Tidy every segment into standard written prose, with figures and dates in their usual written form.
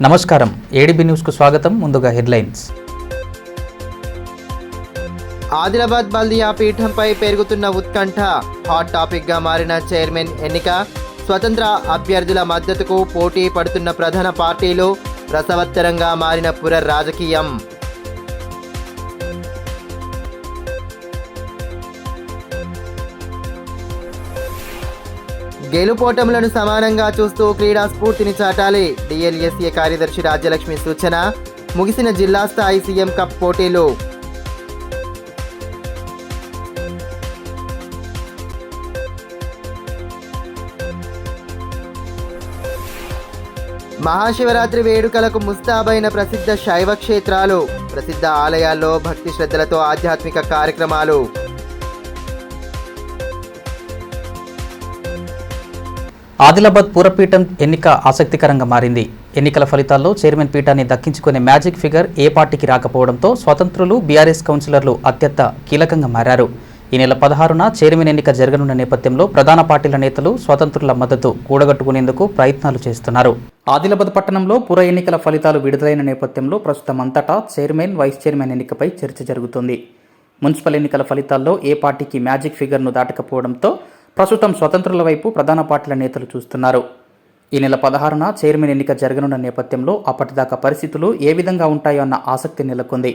నమస్కారం, ఏడీబీ న్యూస్కు స్వాగతం. ముందుగా హెడ్లైన్స్. ఆదిలాబాద్ బల్దియా పీఠంపై పెరుగుతున్న ఉత్కంఠ హాట్ టాపిక్గా మారిన చైర్మన్ ఎన్నిక. స్వతంత్ర అభ్యర్థుల మద్దతుకు పోటీ పడుతున్న ప్రధాన పార్టీలు. రసవత్తరంగా మారిన రాజకీయం. గెలుపోటములను సమానంగా చూస్తూ క్రీడా స్ఫూర్తిని చాటాలి. డిఎల్ఎస్ఏ కార్యదర్శి రాజ్యలక్ష్మి సూచన. ముగిసిన జిల్లా స్థాయి సీఎం కప్ పోటీలు. మహాశివరాత్రి వేడుకలకు ముస్తాబైన ప్రసిద్ధ శైవ క్షేత్రాలు. ప్రసిద్ధ ఆలయాల్లో భక్తి శ్రద్ధలతో ఆధ్యాత్మిక కార్యక్రమాలు. ఆదిలాబాద్ పురపీఠం ఎన్నిక ఆసక్తికరంగా మారింది. ఎన్నికల ఫలితాల్లో చైర్మన్ పీఠాన్ని దక్కించుకునే మ్యాజిక్ ఫిగర్ ఏ పార్టీకి రాకపోవడంతో స్వతంత్రులు, బీఆర్ఎస్ కౌన్సిలర్లు అత్యంత కీలకంగా మారారు. ఈ నెల 16న చైర్మన్ ఎన్నిక జరగనున్న నేపథ్యంలో ప్రధాన పార్టీల నేతలు స్వతంత్రుల మద్దతు కూడగట్టుకునేందుకు ప్రయత్నాలు చేస్తున్నారు. ఆదిలాబాద్ పట్టణంలో పుర ఎన్నికల ఫలితాలు విడుదలైన నేపథ్యంలో ప్రస్తుతం అంతటా చైర్మన్, వైస్ చైర్మన్ ఎన్నికపై చర్చ జరుగుతుంది. మున్సిపల్ ఎన్నికల ఫలితాల్లో ఏ పార్టీకి మ్యాజిక్ ఫిగర్ను దాటకపోవడంతో ప్రస్తుతం స్వతంత్రుల వైపు ప్రధాన పార్టీల నేతలు చూస్తున్నారు. ఈ నెల 16న చైర్మన్ ఎన్నిక జరగనున్న నేపథ్యంలో అప్పటిదాకా పరిస్థితులు ఏ విధంగా ఉంటాయో అన్న ఆసక్తి నెలకొంది.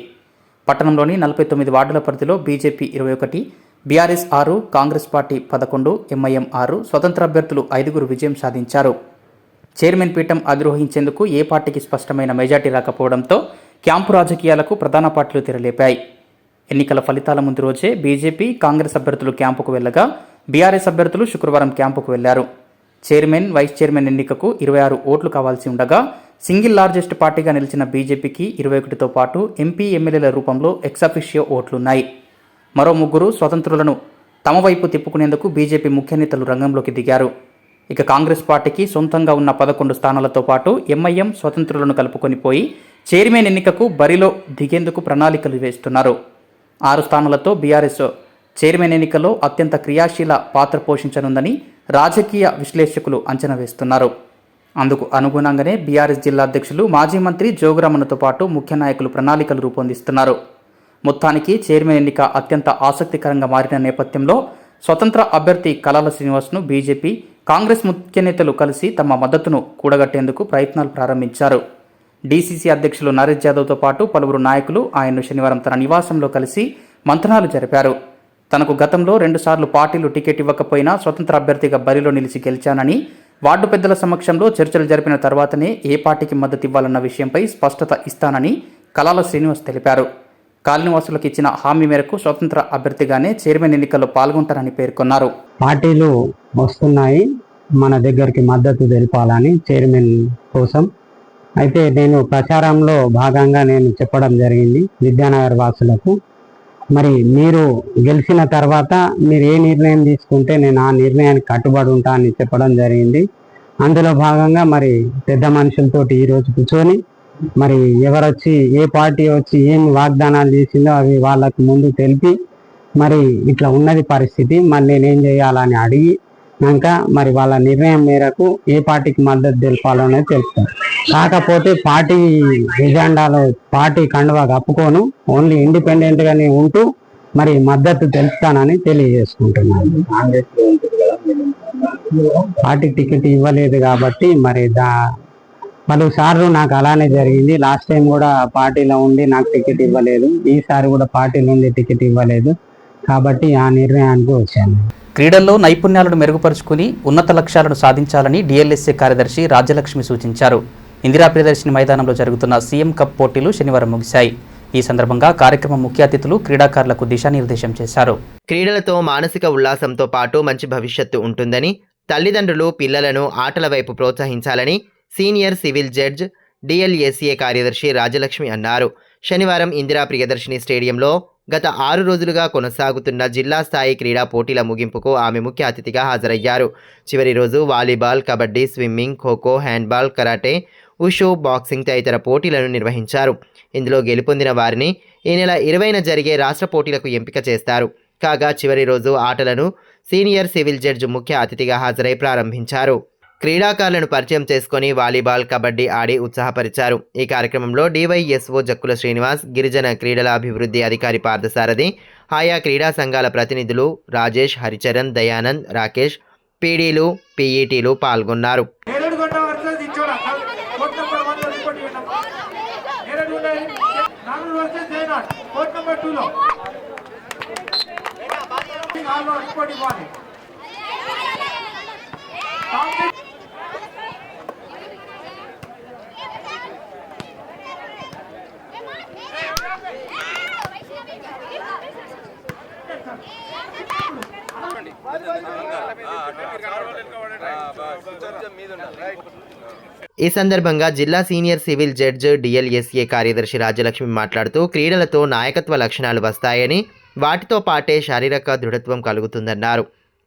పట్టణంలోని 49 వార్డుల పరిధిలో BJP 21, BRS 6, Congress party 11, MIM 6, స్వతంత్ర అభ్యర్థులు 5 విజయం సాధించారు. చైర్మన్ పీఠం అధిరోహించేందుకు ఏ పార్టీకి స్పష్టమైన మెజార్టీ రాకపోవడంతో క్యాంపు రాజకీయాలకు ప్రధాన పార్టీలు తెరలేపాయి. ఎన్నికల ఫలితాల ముందు రోజే బీజేపీ, కాంగ్రెస్ అభ్యర్థులు క్యాంపుకు వెళ్లగా బీఆర్ఎస్ అభ్యర్థులు శుక్రవారం క్యాంపుకు వెళ్లారు. చైర్మన్, వైస్ చైర్మన్ ఎన్నికకు 26 ఓట్లు కావాల్సి ఉండగా సింగిల్ లార్జెస్ట్ పార్టీగా నిలిచిన బీజేపీకి 21తో పాటు ఎంపీ, ఎమ్మెల్యేల రూపంలో ఎక్సాఫిషియో ఓట్లున్నాయి. మరో 3 స్వతంత్రులను తమ వైపు తిప్పుకునేందుకు బీజేపీ ముఖ్య నేతలు రంగంలోకి దిగారు. ఇక కాంగ్రెస్ పార్టీకి సొంతంగా ఉన్న 11 స్థానాలతో పాటు ఎంఐఎం స్వతంత్రులను కలుపుకొని పోయి చైర్మన్ ఎన్నికకు బరిలో దిగేందుకు ప్రణాళికలు వేస్తున్నారు. 6 స్థానాలతో బీఆర్ఎస్ చైర్మన్ ఎన్నికలో అత్యంత క్రియాశీల పాత్ర పోషించనుందని రాజకీయ విశ్లేషకులు అంచనా వేస్తున్నారు. అందుకు అనుగుణంగానే బీఆర్ఎస్ జిల్లా అధ్యక్షులు, మాజీ మంత్రి జోగురామన్నతో పాటు ముఖ్య నాయకులు ప్రణాళికలు రూపొందిస్తున్నారు. మొత్తానికి చైర్మన్ ఎన్నిక అత్యంత ఆసక్తికరంగా మారిన నేపథ్యంలో స్వతంత్ర అభ్యర్థి కలాల శ్రీనివాస్ను బీజేపీ, కాంగ్రెస్ ముఖ్య నేతలు కలిసి తమ మద్దతును కూడగట్టేందుకు ప్రయత్నాలు ప్రారంభించారు. డీసీసీ అధ్యక్షులు నరేష్ యాదవ్తో పాటు పలువురు నాయకులు ఆయన్ను శనివారం తన నివాసంలో కలిసి మంతనాలు జరిపారు. తనకు గతంలో 2 సార్లు పార్టీలు టికెట్ ఇవ్వకపోయినా స్వతంత్ర అభ్యర్థిగా బరిలో నిలిచి గెలిచానని, వార్డు పెద్దల సమక్షంలో చర్చలు జరిపిన తర్వాతనే ఏ పార్టీకి మద్దతు ఇవ్వాలన్న విషయంపై స్పష్టత ఇస్తానని కలాల శ్రీనివాస్ తెలిపారు. కాలనీవాసులకు ఇచ్చిన హామీ మేరకు స్వతంత్ర అభ్యర్థిగానే చైర్మన్ ఎన్నికల్లో పాల్గొంటారని పేర్కొన్నారు. పార్టీలు వస్తున్నాయి మన దగ్గరికి మద్దతు తెలిపాలని చైర్మన్ కోసం. అయితే నేను ప్రచారంలో భాగంగా నేను చెప్పడం జరిగింది విద్యానగర్ వాసులకు, మరి మీరు గెలిచిన తర్వాత మీరు ఏ నిర్ణయం తీసుకుంటే నేను ఆ నిర్ణయానికి కట్టుబడి ఉంటా అని చెప్పడం జరిగింది. అందులో భాగంగా మరి పెద్ద మనుషులతోటి ఈరోజు కూర్చొని మరి ఎవరొచ్చి ఏ పార్టీ వచ్చి ఏం వాగ్దానాలు చేసిందో అవి వాళ్ళకు ముందు తెలిపి మరి ఇట్లా ఉన్నది పరిస్థితి, మరి నేనేం చేయాలని అడిగినాక మరి వాళ్ళ నిర్ణయం మేరకు ఏ పార్టీకి మద్దతు తెలపాలనేది తెలుస్తారు. కాకపోతే పార్టీ ఎజెండాలో పార్టీ కండువా కప్పుకోను, ఓన్లీ ఇండిపెండెంట్గానే ఉంటూ మరి మద్దతు తెలుపుతానని తెలియజేసుకుంటున్నాను. పార్టీ టికెట్ ఇవ్వలేదు కాబట్టి మరి పలుసార్లు నాకు అలానే జరిగింది. లాస్ట్ టైం కూడా పార్టీలో ఉండి నాకు టికెట్ ఇవ్వలేదు, ఈసారి కూడా పార్టీలో ఉండి టికెట్ ఇవ్వలేదు, కాబట్టి ఆ నిర్ణయానికి వచ్చాను. క్రీడల్లో నైపుణ్యాలను మెరుగుపరుచుకుని ఉన్నత లక్ష్యాలను సాధించాలని డిఎల్ఎస్ఏ కార్యదర్శి రాజ్యలక్ష్మి సూచించారు. ఇందిరా ప్రియదర్శిని మైదానంలో జరుగుతున్న సీఎం కప్ పోటీలు శనివారం ముగిశాయి. ఈ సందర్భంగా కార్యక్రమం ముఖ్య అతిథులు క్రీడాకారులకు దిశానిర్దేశం చేశారు. క్రీడలతో మానసిక ఉల్లాసంతో పాటు మంచి భవిష్యత్తు ఉంటుందని, తల్లిదండ్రులు పిల్లలను ఆటల వైపు ప్రోత్సహించాలని సీనియర్ సివిల్ జడ్జ్, డిఎల్ఎస్ఏ కార్యదర్శి రాజ్యలక్ష్మి అన్నారు. శనివారం ఇందిరా ప్రియదర్శిని స్టేడియంలో గత 6 రోజులుగా కొనసాగుతున్న జిల్లా స్థాయి క్రీడా పోటీల ముగింపుకు ఆమె ముఖ్య అతిథిగా హాజరయ్యారు. చివరి రోజు volleyball, kabaddi, swimming, kho kho, handball, karate, wushu, boxing తదితర పోటీలను నిర్వహించారు. ఇందులో గెలుపొందిన వారిని ఈ నెల 20న జరిగే రాష్ట్ర పోటీలకు ఎంపిక చేస్తారు. కాగా చివరి రోజు ఆటలను సీనియర్ సివిల్ జడ్జి ముఖ్య అతిథిగా హాజరై ప్రారంభించారు. క్రీడాకారులను పరిచయం చేసుకొని వాలీబాల్, కబడ్డీ ఆడి ఉత్సాహపరిచారు. ఈ కార్యక్రమంలో డివైఎస్ఓ జక్కుల శ్రీనివాస్, గిరిజన క్రీడల అభివృద్ధి అధికారి పార్థసారథి, ఆయా క్రీడా సంఘాల ప్రతినిధులు రాజేష్, హరిచరణ్, దయానంద్, రాకేష్, పీడీలు, పీఈటీలు పాల్గొన్నారు. ఈ సందర్భంగా జిల్లా సీనియర్ సివిల్ జడ్జ్ డిఎల్ఎస్ఏ కార్యదర్శి రాజలక్ష్మి మాట్లాడుతూ క్రీడలతో నాయకత్వ లక్షణాలు వస్తాయని, వాటితో పాటే శారీరక దృఢత్వం కలుగుతుందన్నారు.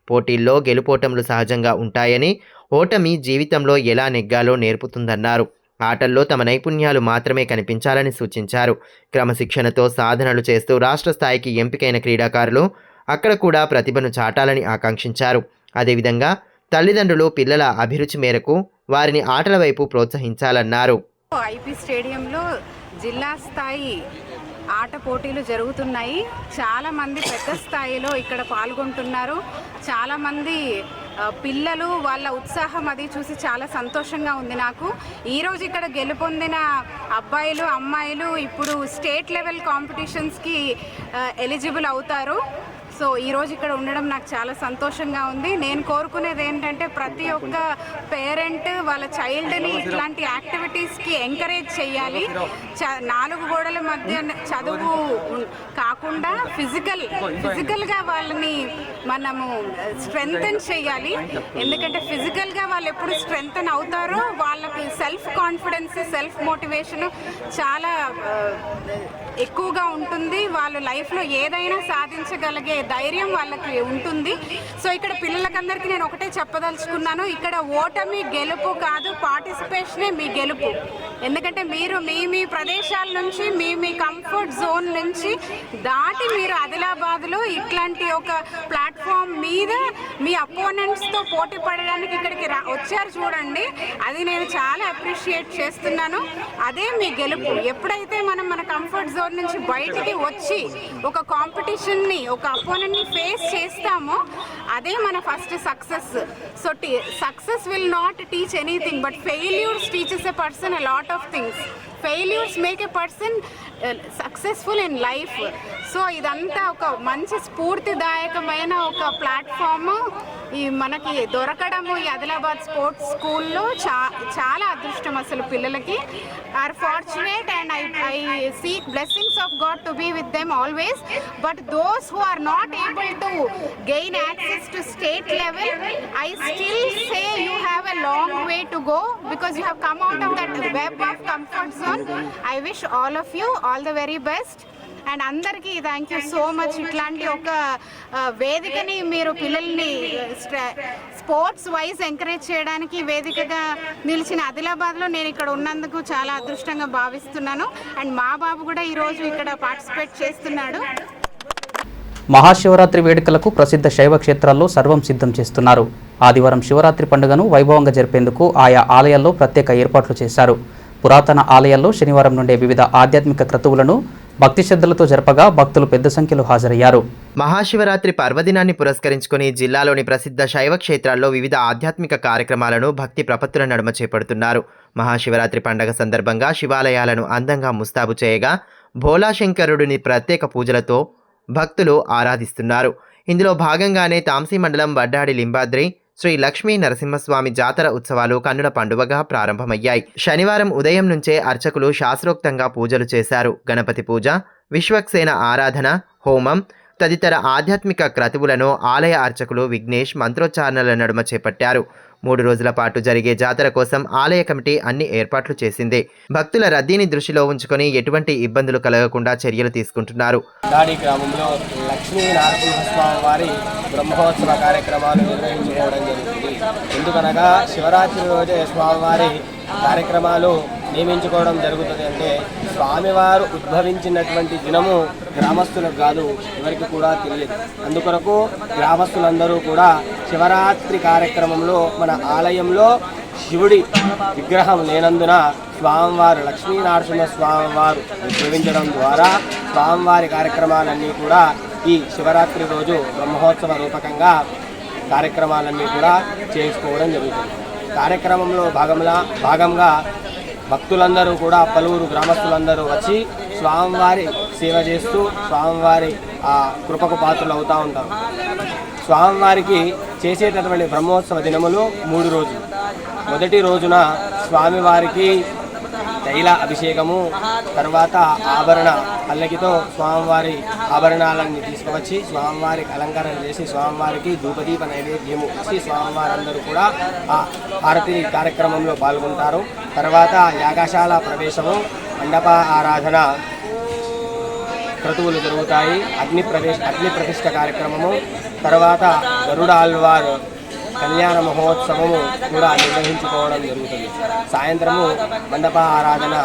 పోటీల్లో గెలుపోటములు సహజంగా ఉంటాయని, ఓటమి జీవితంలో ఎలా నెగ్గాలో నేర్పుతుందన్నారు. ఆటల్లో తమ నైపుణ్యాలు మాత్రమే కనిపించాలని సూచించారు. క్రమశిక్షణతో సాధనలు చేస్తూ రాష్ట్ర స్థాయికి ఎంపికైన క్రీడాకారులు అక్కడ కూడా ప్రతిభను చాటాలని ఆకాంక్షించారు. అదేవిధంగా తల్లిదండ్రులు పిల్లల అభిరుచి మేరకు వారిని ఆటల వైపు ప్రోత్సహించాలన్నారు. ఐపీ స్టేడియంలో జిల్లా స్థాయి ఆట పోటీలు జరుగుతున్నాయి. చాలామంది పెద్ద స్థాయిలో ఇక్కడ పాల్గొంటున్నారు. చాలామంది పిల్లలు వాళ్ళ ఉత్సాహం అది చూసి చాలా సంతోషంగా ఉంది నాకు. ఈరోజు ఇక్కడ గెలుపొందిన అబ్బాయిలు, అమ్మాయిలు ఇప్పుడు స్టేట్ లెవెల్ కాంపిటీషన్స్కి ఎలిజిబుల్ అవుతారు. సో ఈరోజు ఇక్కడ ఉండడం నాకు చాలా సంతోషంగా ఉంది. నేను కోరుకునేది ఏంటంటే ప్రతి ఒక్క పేరెంట్ వాళ్ళ చైల్డ్ని ఇట్లాంటి యాక్టివిటీస్కి ఎంకరేజ్ చేయాలి. 4 గోడల మధ్య చదువు కాకుండా ఫిజికల్గా వాళ్ళని మనము స్ట్రెంగ్తన్ చేయాలి. ఎందుకంటే ఫిజికల్గా వాళ్ళు ఎప్పుడు స్ట్రెంగ్తన్ అవుతారో వాళ్ళకి సెల్ఫ్ కాన్ఫిడెన్స్, సెల్ఫ్ మోటివేషన్ చాలా ఎక్కువగా ఉంటుంది. వాళ్ళు లైఫ్లో ఏదైనా సాధించగలిగే ధైర్యం వాళ్ళకి ఉంటుంది. సో ఇక్కడ పిల్లలకందరికీ నేను ఒకటే చెప్పదలుచుకున్నాను, ఇక్కడ ఓటమి గెలుపు కాదు, పార్టిసిపేషనే మీ గెలుపు. ఎందుకంటే మీరు మీ ప్రదేశాల నుంచి మీ కంఫర్ట్ జోన్ నుంచి దాటి మీరు ఆదిలాబాద్లో ఇట్లాంటి ఒక ప్లాట్ఫామ్ మీద మీ అపోనెంట్స్తో పోటీ పడడానికి ఇక్కడికి వచ్చారు చూడండి. అది నేను చాలా అప్రిషియేట్ చేస్తున్నాను. అదే మీ గెలుపు. ఎప్పుడైతే మనం మన కంఫర్ట్ జోన్ నుంచి బయటికి వచ్చి ఒక కాంపిటీషన్ని, ఒక అపోనెంట్ని ఫేస్ చేస్తామో అదే మన first success. So success will not teach anything, but failures teaches a person a lot of things. Failures make a person successful in life. So ఇదంతా ఒక మంచి స్ఫూర్తిదాయకమైన ఒక ప్లాట్ఫామ్ ఈ మనకి దొరకడము ఈ ఆదిలాబాద్ స్పోర్ట్స్ స్కూల్లో చాలా అదృష్టం. అసలు పిల్లలకి are fortunate and I seek blessings of God to be with them always. But those who are not able to gain access to state level, I still say you have a long way to go because you have come out of that web of comfort zone. I wish all of you all the very best. And అందరికీ thank you so much. ఇట్లాంటి ఒక వేదికని మీరు పిల్లల్ని sports wise encourage చేయడానికి వేదికగా నిలిచిన ఆదిలాబాద్లో నేను ఇక్కడ ఉన్నందుకు చాలా అదృష్టంగా భావిస్తున్నాను. అండ్ మా బాబు కూడా ఈరోజు ఇక్కడ పార్టిసిపేట్ చేస్తున్నాడు. మహాశివరాత్రి వేడుకలకు ప్రసిద్ధ శైవ క్షేత్రాల్లో సర్వం సిద్ధం చేస్తున్నారు. ఆదివారం శివరాత్రి పండుగను వైభవంగా జరిపేందుకు ఆయా ఆలయాల్లో ప్రత్యేక ఏర్పాట్లు చేశారు. పురాతన ఆలయాల్లో శనివారం నుండే వివిధ ఆధ్యాత్మిక క్రతువులను భక్తి శ్రద్ధలతో జరపగా భక్తులు పెద్ద సంఖ్యలో హాజరయ్యారు. మహాశివరాత్రి పర్వదినాన్ని పురస్కరించుకుని జిల్లాలోని ప్రసిద్ధ శైవ క్షేత్రాల్లో వివిధ ఆధ్యాత్మిక కార్యక్రమాలను భక్తి ప్రపత్తుల నడుమ చేపడుతున్నారు. మహాశివరాత్రి పండగ సందర్భంగా శివాలయాలను అందంగా ముస్తాబు చేయగా భోలాశంకరుడిని ప్రత్యేక పూజలతో భక్తులు ఆరాధిస్తున్నారు. ఇందులో భాగంగానే తాంసీ మండలం వడ్డాడి లింబాద్రి శ్రీ లక్ష్మీ నరసింహస్వామి జాతర ఉత్సవాలు కన్నుల పండువగా ప్రారంభమయ్యాయి. శనివారం ఉదయం నుంచే అర్చకులు శాస్త్రోక్తంగా పూజలు చేశారు. గణపతి పూజ, విశ్వక్సేన ఆరాధన, హోమం తదితర ఆధ్యాత్మిక క్రతువులను ఆలయ అర్చకులు విఘ్నేష్ మంత్రోచ్చారణల నడుమ చేపట్టారు. 3 రోజుల పాటు జరిగే జాతర కోసం ఆలయ కమిటీ అన్ని ఏర్పాట్లు చేసింది. భక్తుల రద్దీని దృష్టిలో ఉంచుకొని ఎటువంటి ఇబ్బందులు కలగకుండా చర్యలు తీసుకుంటున్నారు. దాడి గ్రామంలో లక్ష్మీ నరసింహస్వామి వారి బ్రహ్మోత్సవ కార్యక్రమాలు నిర్వహించుకోవడం జరుగుతుంది. ఎందుకనగా శివరాత్రి రోజే స్వామివారి కార్యక్రమాలు నియమించుకోవడం జరుగుతుంది అంటే స్వామివారు ఉద్భవించినటువంటి దినము గ్రామస్తులకు కాదు, ఎవరికి కూడా తెలియదు. అందుకొరకు గ్రామస్తులందరూ కూడా శివరాత్రి కార్యక్రమంలో మన ఆలయంలో శివుడి విగ్రహం లేనందున స్వామివారు లక్ష్మీనరసింహ స్వామివారు ఉద్భవించడం ద్వారా స్వామివారి కార్యక్రమాలన్నీ కూడా ఈ శివరాత్రి రోజు బ్రహ్మోత్సవ రూపకంగా కార్యక్రమాలన్నీ కూడా చేసుకోవడం జరుగుతుంది. కార్యక్రమంలో భాగంగా భక్తులందరూ కూడా పలువురు గ్రామస్తులందరూ వచ్చి స్వామివారి సేవ చేస్తూ స్వామివారి కృపకు పాత్రలు అవుతూ ఉంటారు. స్వామివారికి చేసేటటువంటి బ్రహ్మోత్సవ దినములు 3 రోజులు. మొదటి రోజున స్వామివారికి తైల అభిషేకము, తర్వాత ఆభరణ పల్లకితో స్వామివారి ఆభరణాలన్నీ తీసుకువచ్చి స్వామివారికి అలంకరణ చేసి స్వామివారికి ధూపదీప నైవేద్యము ఇచ్చి స్వామివారందరూ కూడా ఆ హారతి కార్యక్రమంలో పాల్గొంటారు. తర్వాత యాగశాల ప్రవేశము, మండప ఆరాధన క్రతువులు జరుగుతాయి. అగ్ని ప్రతిష్ఠ కార్యక్రమము, తర్వాత గరుడ ఆళ్వారు కళ్యాణ మహోత్సవము కూడా నిర్వహించుకోవడం జరుగుతుంది. సాయంత్రము మండప ఆరాధన.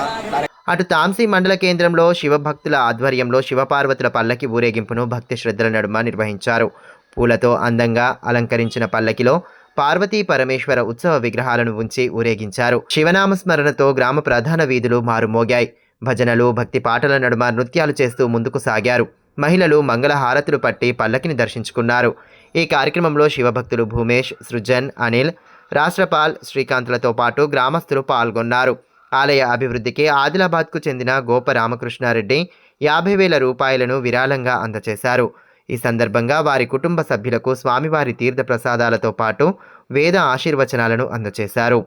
అటు తాంసీ మండల కేంద్రంలో శివభక్తుల ఆధ్వర్యంలో శివపార్వతుల పల్లకి ఊరేగింపును భక్తి శ్రద్ధల నడుమ నిర్వహించారు. పూలతో అందంగా అలంకరించిన పల్లకిలో పార్వతీ పరమేశ్వర ఉత్సవ విగ్రహాలను ఉంచి ఊరేగించారు. శివనామస్మరణతో గ్రామ ప్రధాన వీధులు మారుమోగాయి. భజనలు, భక్తి పాటల నడుమ నృత్యాలు చేస్తూ ముందుకు సాగారు. మహిళలు మంగళ హారతులు పట్టి పల్లకిని దర్శించుకున్నారు. ఈ కార్యక్రమంలో శివభక్తులు భూమేష్, సృజన్, అనిల్, రాష్ట్రపాల్, శ్రీకాంత్లతో పాటు గ్రామస్తులు పాల్గొన్నారు. ఆలయ అభివృద్ధికి ఆదిలాబాద్కు చెందిన గోప రామకృష్ణారెడ్డి 50,000 రూపాయలను విరాళంగా అందజేశారు. ఈ సందర్భంగా వారి కుటుంబ సభ్యులకు స్వామివారి తీర్థ ప్రసాదాలతో పాటు వేద ఆశీర్వచనాలను అందజేశారు.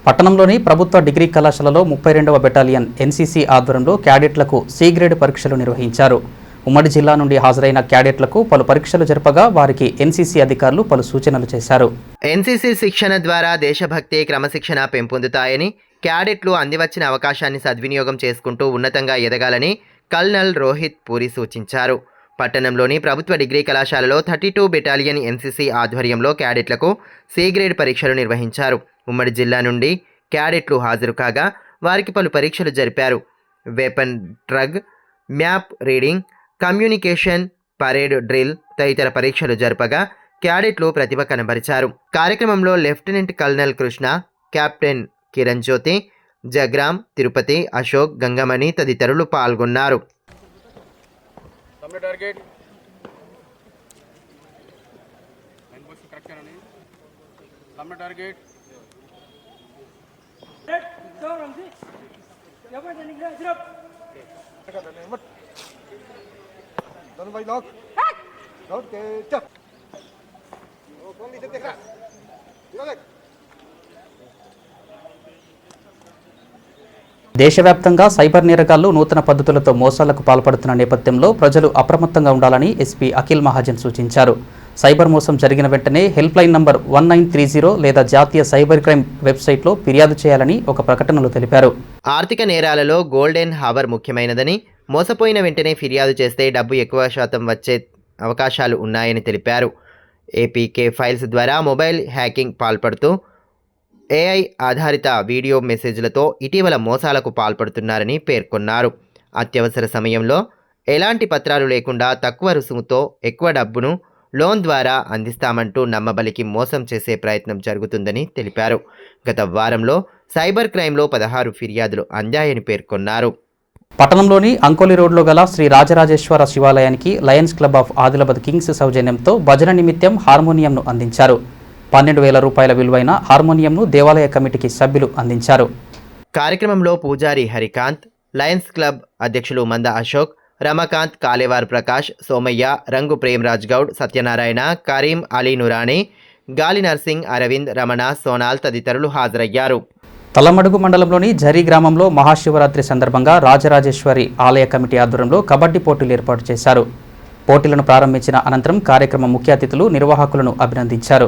పట్టణంలోని ప్రభుత్వ డిగ్రీ కళాశాలలో 32వ బెటాలియన్ ఎన్సీసీ ఆధ్వర్యంలో క్యాడెట్లకు సి గ్రేడ్ పరీక్షలు నిర్వహించారు. ఉమ్మడి జిల్లా నుండి హాజరైన క్యాడెట్లకు పలు పరీక్షలు జరపగా వారికి ఎన్సీసీ అధికారులు పలు సూచనలు చేశారు. ఎన్సీసీ శిక్షణ ద్వారా దేశభక్తి, క్రమశిక్షణ పెంపొందుతాయని, క్యాడెట్లు అందివచ్చిన అవకాశాన్ని సద్వినియోగం చేసుకుంటూ ఉన్నతంగా ఎదగాలని కల్నల్ రోహిత్ పూరి సూచించారు. పట్టణంలోని ప్రభుత్వ డిగ్రీ కళాశాలలో 32 బెటాలియన్ ఎన్సీసీ ఆధ్వర్యంలో క్యాడెట్లకు సి గ్రేడ్ పరీక్షలు నిర్వహించారు. ఉమ్మడి జిల్లా నుండి క్యాడెట్లు హాజరు కాగా వారికి పలు పరీక్షలు జరిపారు. వెపన్ డ్రగ్, map reading, communication, parade drill తదితర పరీక్షలు జరపగా క్యాడెట్లు ప్రతిభ కనబరిచారు. కార్యక్రమంలో lieutenant colonel Krishna, captain Kiran Jyoti, Jagram, Tirupati, Ashok, Gangamani తదితరులు పాల్గొన్నారు. దేశవ్యాప్తంగా సైబర్ నేరగాళ్లు నూతన పద్ధతులతో మోసాలకు పాల్పడుతున్న నేపథ్యంలో ప్రజలు అప్రమత్తంగా ఉండాలని ఎస్పీ అఖిల్ మహాజన్ సూచించారు. సైబర్ మోసం జరిగిన వెంటనే హెల్ప్ లైన్ నంబర్ 1930 లేదా జాతీయ సైబర్ క్రైమ్ వెబ్సైట్లో ఫిర్యాదు చేయాలని ఒక ప్రకటనలో తెలిపారు. ఆర్థిక నేరాలలో గోల్డెన్ హవర్ ముఖ్యమైనదని, మోసపోయిన వెంటనే ఫిర్యాదు చేస్తే డబ్బు ఎక్కువ శాతం వచ్చే అవకాశాలు ఉన్నాయని తెలిపారు. ఏపీకే ఫైల్స్ ద్వారా మొబైల్ హ్యాకింగ్ పాల్పడుతూ ఏఐ ఆధారిత వీడియో మెసేజ్లతో ఇటీవల మోసాలకు పాల్పడుతున్నారని పేర్కొన్నారు. అత్యవసర సమయంలో ఎలాంటి పత్రాలు లేకుండా తక్కువ రుసుముతో ఎక్కువ డబ్బును లోన్ ద్వారా అందిస్తామంటూ నమ్మబలికి మోసం చేసే ప్రయత్నం జరుగుతుందని తెలిపారు. గత వారంలో సైబర్ క్రైమ్లో 16 ఫిర్యాదులు అందాయని పేర్కొన్నారు. పట్టణంలోని అంకోలి రోడ్లో గల శ్రీ రాజరాజేశ్వర శివాలయానికి Lions club of Adilabad Kings సౌజన్యంతో భజన నిమిత్తం హార్మోనియంను అందించారు. 12,000 రూపాయల విలువైన హార్మోనియంను దేవాలయ కమిటీకి సభ్యులు అందించారు. కార్యక్రమంలో పూజారి హరికాంత్, లయన్స్ క్లబ్ అధ్యక్షులు మంద అశోక్, రమకాంత్, కాలేవార్ ప్రకాష్, సోమయ్య, రంగు ప్రేమరాజ్ గౌడ్, సత్యనారాయణ, కరీం, అలీ నురానీ, గాలి నర్సింగ్, అరవింద్, రమణ, సోనాల్ తదితరులు హాజరయ్యారు. తలమడుగు మండలంలోని జరీ గ్రామంలో మహాశివరాత్రి సందర్భంగా రాజరాజేశ్వరి ఆలయ కమిటీ ఆధ్వర్యంలో కబడ్డీ పోటీలు ఏర్పాటు చేశారు. పోటీలను ప్రారంభించిన అనంతరం కార్యక్రమ ముఖ్య అతిథులు నిర్వాహకులను అభినందించారు.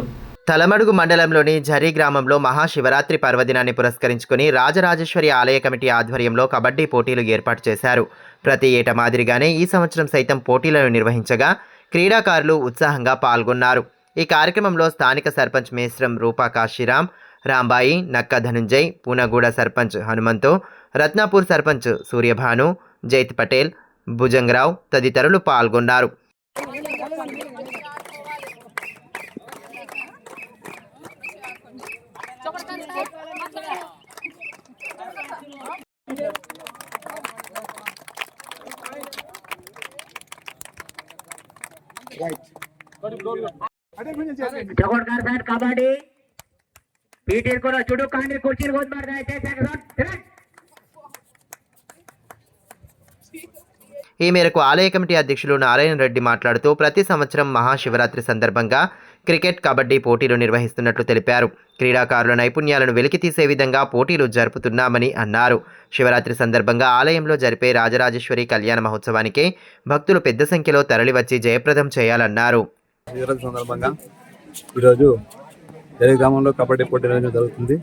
తలమడుగు మండలంలోని జరీ గ్రామంలో మహాశివరాత్రి పర్వదినాన్ని పురస్కరించుకుని రాజరాజేశ్వరి ఆలయ కమిటీ ఆధ్వర్యంలో కబడ్డీ పోటీలు ఏర్పాటు చేశారు. ప్రతి ఏటా మాదిరిగానే ఈ సంవత్సరం సైతం పోటీలను నిర్వహించగా క్రీడాకారులు ఉత్సాహంగా పాల్గొన్నారు. ఈ కార్యక్రమంలో స్థానిక సర్పంచ్ మేస్రం రూపా కాశీరాం, రాంబాయి, నక్క ధనుంజయ్, పూనగూడ సర్పంచ్ హనుమంతు, రత్నాపూర్ సర్పంచ్ సూర్యభాను, జైత్ పటేల్, భుజంగరావు తదితరులు పాల్గొన్నారు. కబడ్డీ పీటీలు కూడా చుడు కాండి కుర్చీలు కొద్దిమారు. ఈ మేరకు ఆలయ కమిటీ అధ్యక్షులు నారాయణ రెడ్డి మాట్లాడుతూ ప్రతి సంవత్సరం మహాశివరాత్రి సందర్భంగా క్రికెట్, కబడ్డీ పోటీలు నిర్వహిస్తున్నట్లు తెలిపారు. క్రీడాకారుల నైపుణ్యాలను వెలికితీసే విధంగా పోటీలు జరుపుతున్నామని అన్నారు. శివరాత్రి సందర్భంగా ఆలయంలో జరిపే రాజరాజేశ్వరి కళ్యాణ మహోత్సవానికి భక్తులు పెద్ద సంఖ్యలో తరలివచ్చి జయప్రదం చేయాలన్నారు. శివరాత్రి సందర్భంగా ఈరోజు జరీ గ్రామంలో కబడ్డీ పోటీ నిర్వహించడం జరుగుతుంది.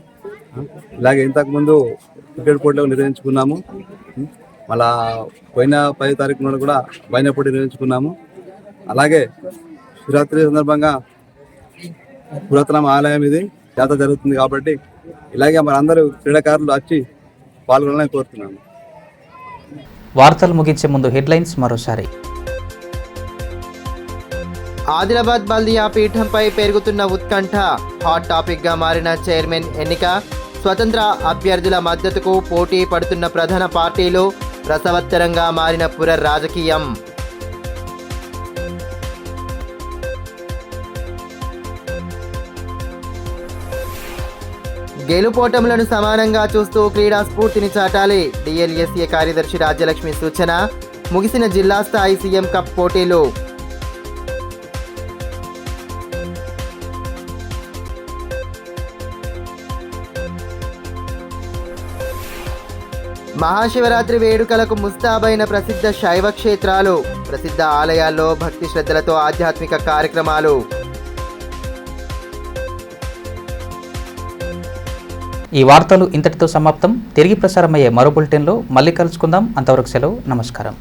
ఇలాగే ఇంతకుముందు క్రికెట్ పోటీలు నిర్వహించుకున్నాము. మళ్ళా పోయిన 10 తారీఖు నాడు కూడా బైన పోటీ నిర్వహించుకున్నాము. అలాగే శివరాత్రి సందర్భంగా పురాతన ఆలయం ఇది జాతర జరుగుతుంది కాబట్టి ఇలాగే మరి అందరూ క్రీడాకారులు వచ్చి పాల్గొనాలని కోరుతున్నాము. వార్తలు ముగించే ముందు హెడ్లైన్స్ మరోసారి. ఆదిలాబాద్ బల్దియా పీఠంపై పెరుగుతున్న ఉత్కంఠ, హాట్ టాపిక్గా మారిన చైర్మన్ ఎన్నిక, స్వతంత్ర అభ్యర్థుల మద్దతుకు పోటీ పడుతున్న ప్రధాన పార్టీలు, రసవత్తరంగా మారిన పుర రాజకీయం. గెలుపోటములను సమానంగా చూస్తూ క్రీడా స్ఫూర్తిని చాటాలి, డిఎల్ఎస్ఏ కార్యదర్శి రాజ్యలక్ష్మి సూచన. ముగిసిన జిల్లా స్థాయి సీఎం కప్ పోటీలు. మహాశివరాత్రి వేడుకలకు ముస్తాబైన ప్రసిద్ధ శైవ క్షేత్రాలు, ప్రసిద్ధ ఆలయాల్లో భక్తి శ్రద్ధలతో ఆధ్యాత్మిక కార్యక్రమాలు. ఈ వార్తలు ఇంతటితో సమాప్తం. తిరిగి ప్రసారమయ్యే మరో బులెటిన్లో మళ్ళీ కలుసుకుందాం. అంతవరకు సెలవు. నమస్కారం.